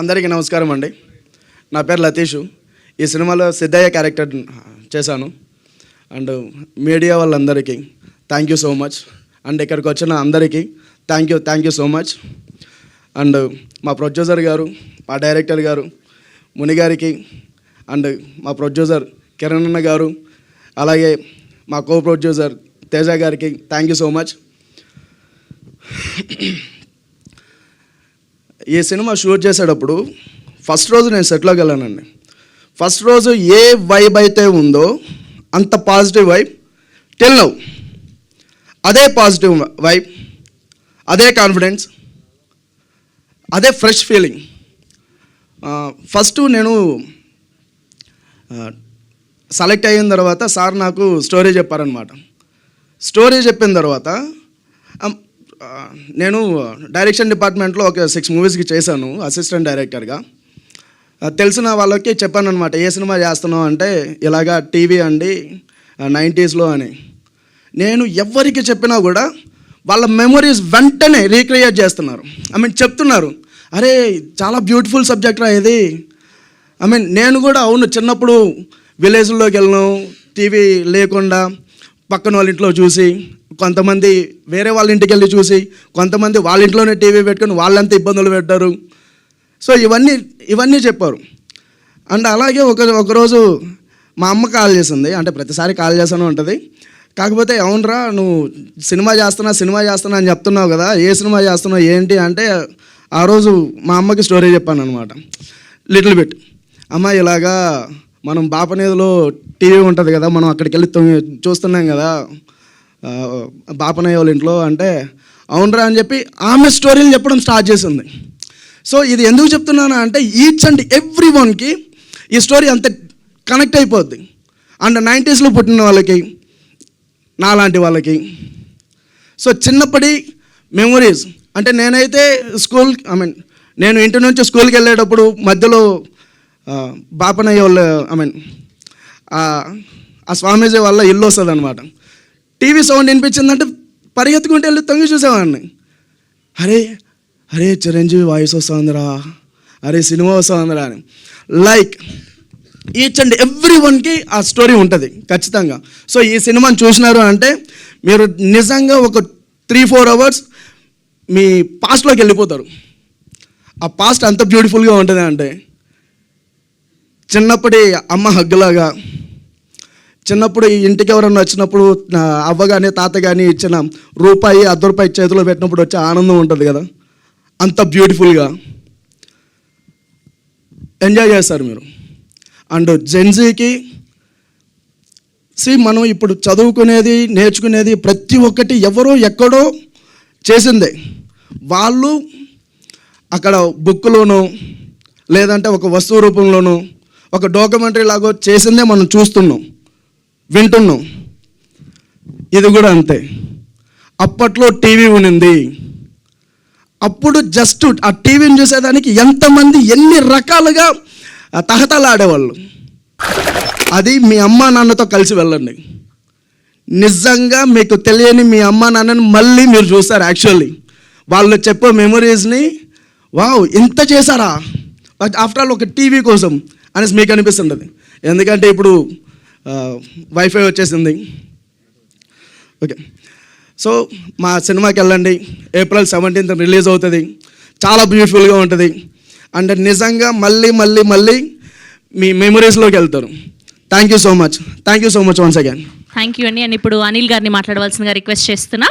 అందరికీ నమస్కారం అండి. నా పేరు లతీషు. ఈ సినిమాలో సిద్ధయ్య క్యారెక్టర్ చేశాను. అండ్ మీడియా వాళ్ళందరికీ thank you so much. And ఇక్కడికి వచ్చిన అందరికీ thank you so much. And మా ప్రొడ్యూసర్ గారు, మా డైరెక్టర్ గారు ముని గారికి, అండ్ మా ప్రొడ్యూసర్ కిరణ్ అన్న గారు, అలాగే మా కో ప్రొడ్యూసర్ తేజ గారికి థ్యాంక్ యూ సో మచ్. ఈ సినిమా షూట్ చేసేటప్పుడు ఫస్ట్ రోజు నేను సెట్లోకి వెళ్ళానండి. ఫస్ట్ రోజు ఏ వైబ్ అయితే ఉందో అంత పాజిటివ్ వైబ్ టిల్ నౌ. అదే పాజిటివ్ వైబ్, అదే కాన్ఫిడెన్స్, అదే ఫ్రెష్ ఫీలింగ్. ఫస్ట్ నేను సెలెక్ట్ అయిన తర్వాత సార్ నాకు స్టోరీ చెప్పారనమాట. స్టోరీ చెప్పిన తర్వాత నేను డైరెక్షన్ డిపార్ట్మెంట్లో ఒక 6 మూవీస్కి చేశాను అసిస్టెంట్ డైరెక్టర్గా. తెలిసిన వాళ్ళకి చెప్పాను అనమాట, ఏ సినిమా చేస్తున్నావు అంటే ఇలాగా టీవీ అండి 90s అని. నేను ఎవరికి చెప్పినా కూడా వాళ్ళ మెమొరీస్ వెంటనే రీక్రియేట్ చేస్తున్నారు. చెప్తున్నారు, అరే చాలా బ్యూటిఫుల్ సబ్జెక్ట్ రా ఇది. నేను కూడా అవును, చిన్నప్పుడు విలేజ్లోకి వెళ్ళను, టీవీ లేకుండా పక్కన వాళ్ళ ఇంట్లో చూసి, కొంతమంది వేరే వాళ్ళ ఇంటికి వెళ్ళి చూసి, కొంతమంది వాళ్ళ ఇంట్లోనే టీవీ పెట్టుకొని వాళ్ళంతా ఇబ్బందులు పెట్టారు. సో ఇవన్నీ చెప్పారు. అండ్ అలాగే ఒకరోజు మా అమ్మ కాల్ చేసింది. ప్రతిసారి కాల్ చేస్తూనే ఉంటుంది. కాకపోతే అవునరా నువ్వు సినిమా చేస్తున్నా అని చెప్తున్నావు కదా, ఏ సినిమా చేస్తున్నావు ఏంటి అంటే ఆ రోజు మా అమ్మకి స్టోరీ చెప్పాను అనమాట. లిటిల్ బిట్, అమ్మ ఇలాగా మనం బాపనేదిలో టీవీ ఉంటుంది కదా, మనం అక్కడికి వెళ్ళి చూస్తున్నాం కదా బాపనయ్య వాళ్ళ ఇంట్లో అంటే, అవునరా అని చెప్పి ఆమె స్టోరీలు చెప్పడం స్టార్ట్ చేసింది. సో ఇది ఎందుకు చెప్తున్నాను అంటే ఈచ్ అండ్ ఎవ్రీ వన్కి ఈ స్టోరీ అంత కనెక్ట్ అయిపోద్ది. అండ్ 90sలో పుట్టిన వాళ్ళకి, నాలాంటి వాళ్ళకి. సో చిన్నప్పటి మెమొరీస్ నేనైతే నేను ఇంటి నుంచి స్కూల్కి వెళ్ళేటప్పుడు మధ్యలో బాపనయ్య వాళ్ళ ఆ స్వామీజీ వాళ్ళ ఇల్లు వస్తుంది అనమాట. టీవీ సౌండ్ వినిపించిందంటే పరిగెత్తుకుంటూ వెళ్ళి తొంగి చూసేవాడిని. అరే చిరంజీవి వాయిస్ వస్తుందిరా, అరే సినిమా వస్తుందిరా అని. లైక్ ఈచ్ అండ్ ఎవ్రీ వన్కి ఆ స్టోరీ ఉంటుంది ఖచ్చితంగా. సో ఈ సినిమాని చూసినారు అంటే మీరు నిజంగా ఒక 3-4 అవర్స్ మీ పాస్ట్లోకి వెళ్ళిపోతారు. ఆ పాస్ట్ అంత బ్యూటిఫుల్గా ఉంటుంది అంటే చిన్నప్పటి అమ్మ హగ్గులాగా, చిన్నప్పుడు ఇంటికి ఎవరన్నా వచ్చినప్పుడు అవ్వ కానీ తాత కానీ ఇచ్చిన రూపాయి 10 రూపాయి చేతిలో పెట్టినప్పుడు వచ్చే ఆనందం ఉంటుంది కదా, అంత బ్యూటిఫుల్గా ఎంజాయ్ చేస్తారు మీరు. అండ్ జెన్జీకి మనం ఇప్పుడు చదువుకునేది నేర్చుకునేది ప్రతి ఒక్కటి ఎవరో ఎక్కడో చేసిందే. వాళ్ళు అక్కడ బుక్లోనో లేదంటే ఒక వస్తువు రూపంలోనో ఒక డాక్యుమెంటరీ లాగో చేసిందే మనం చూస్తున్నాం, వింటున్నాం. ఇది కూడా అంతే. అప్పట్లో టీవీ ఉన్నింది. అప్పుడు జస్ట్ ఆ టీవీని చూసేదానికి ఎంతమంది ఎన్ని రకాలుగా తహతలు ఆడేవాళ్ళు. అది మీ అమ్మా నాన్నతో కలిసి వెళ్ళండి. నిజంగా మీకు తెలియని మీ అమ్మా నాన్నని మళ్ళీ మీరు చూస్తారు. యాక్చువల్లీ వాళ్ళు చెప్పే మెమొరీస్ని వావ్ ఇంత చేశారా ఆఫ్టర్ ఆల్ ఒక టీవీ కోసం అనేసి మీకు అనిపిస్తుంటుంది. ఎందుకంటే ఇప్పుడు వైఫై వచ్చేసింది. ఓకే, సో మా సినిమాకి వెళ్ళండి. April 17th రిలీజ్ అవుతుంది. చాలా బ్యూటిఫుల్గా ఉంటుంది. అండ్ నిజంగా మళ్ళీ మీ మెమరీస్లోకి వెళ్తారు. Thank you so much once again. Thank you అండి. అండ్ ఇప్పుడు అనిల్ గారిని మాట్లాడవలసిందిగా రిక్వెస్ట్ చేస్తున్నా.